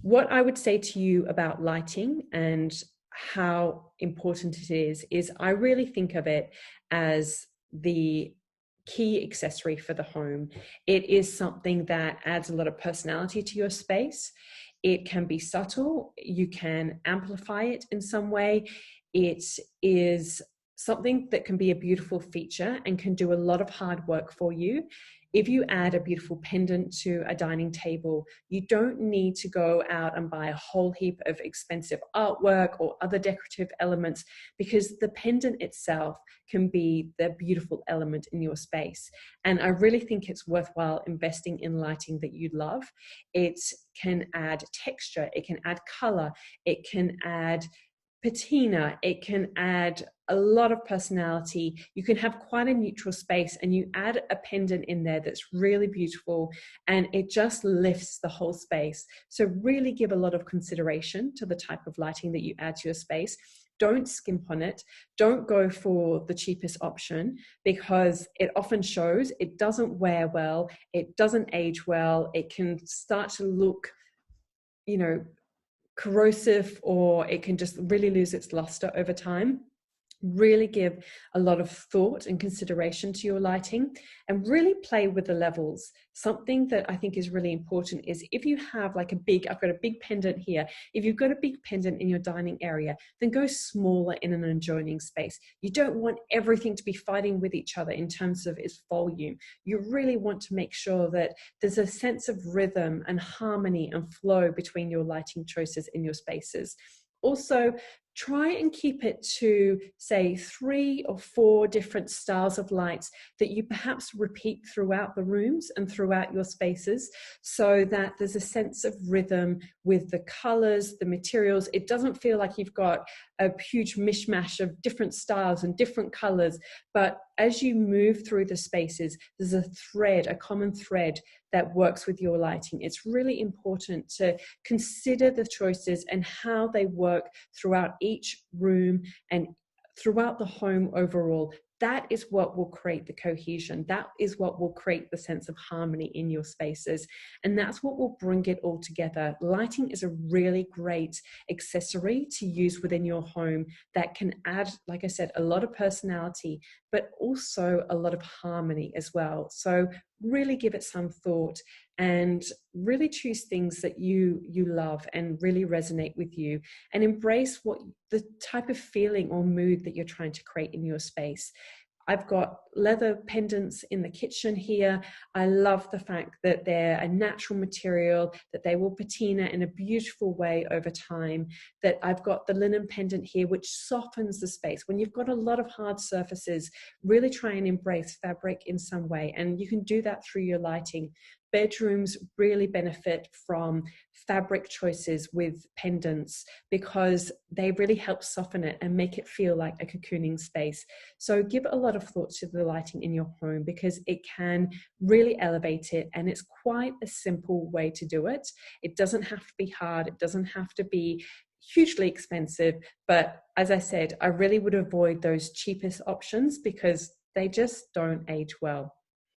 What I would say to you about lighting and how important it is I really think of it as the key accessory for the home. It is something that adds a lot of personality to your space. It can be subtle, you can amplify it in some way. It is something that can be a beautiful feature and can do a lot of hard work for you. If you add a beautiful pendant to a dining table, you don't need to go out and buy a whole heap of expensive artwork or other decorative elements, because the pendant itself can be the beautiful element in your space. And I really think it's worthwhile investing in lighting that you love. It can add texture, it can add color, it can add patina, it can add a lot of personality. You can have quite a neutral space and you add a pendant in there that's really beautiful and it just lifts the whole space. So really give a lot of consideration to the type of lighting that you add to your space. Don't skimp on it. Don't go for the cheapest option, because it often shows it doesn't wear well, it doesn't age well, it can start to look, corrosive, or it can just really lose its luster over time. Really give a lot of thought and consideration to your lighting and really play with the levels. Something that I think is really important is if you have like I've got a big pendant here. If you've got a big pendant in your dining area, then go smaller in an adjoining space. You don't want everything to be fighting with each other in terms of its volume. You really want to make sure that there's a sense of rhythm and harmony and flow between your lighting choices in your spaces. Also, try and keep it to, say, 3 or 4 different styles of lights that you perhaps repeat throughout the rooms and throughout your spaces, so that there's a sense of rhythm with the colors, the materials. It doesn't feel like you've got a huge mishmash of different styles and different colors, but as you move through the spaces, there's a common thread that works with your lighting. It's really important to consider the choices and how they work throughout each room and throughout the home overall. That is what will create the cohesion. That is what will create the sense of harmony in your spaces. And that's what will bring it all together. Lighting is a really great accessory to use within your home that can add, like I said, a lot of personality, but also a lot of harmony as well. So really give it some thought and really choose things that you love and really resonate with you, and embrace what the type of feeling or mood that you're trying to create in your space. I've got leather pendants in the kitchen here. I love the fact that they're a natural material, that they will patina in a beautiful way over time, that I've got the linen pendant here, which softens the space. When you've got a lot of hard surfaces, really try and embrace fabric in some way. And you can do that through your lighting. Bedrooms really benefit from fabric choices with pendants because they really help soften it and make it feel like a cocooning space. So give a lot of thought to the lighting in your home, because it can really elevate it, and it's quite a simple way to do it. It doesn't have to be hard. It doesn't have to be hugely expensive. But as I said, I really would avoid those cheapest options because they just don't age well.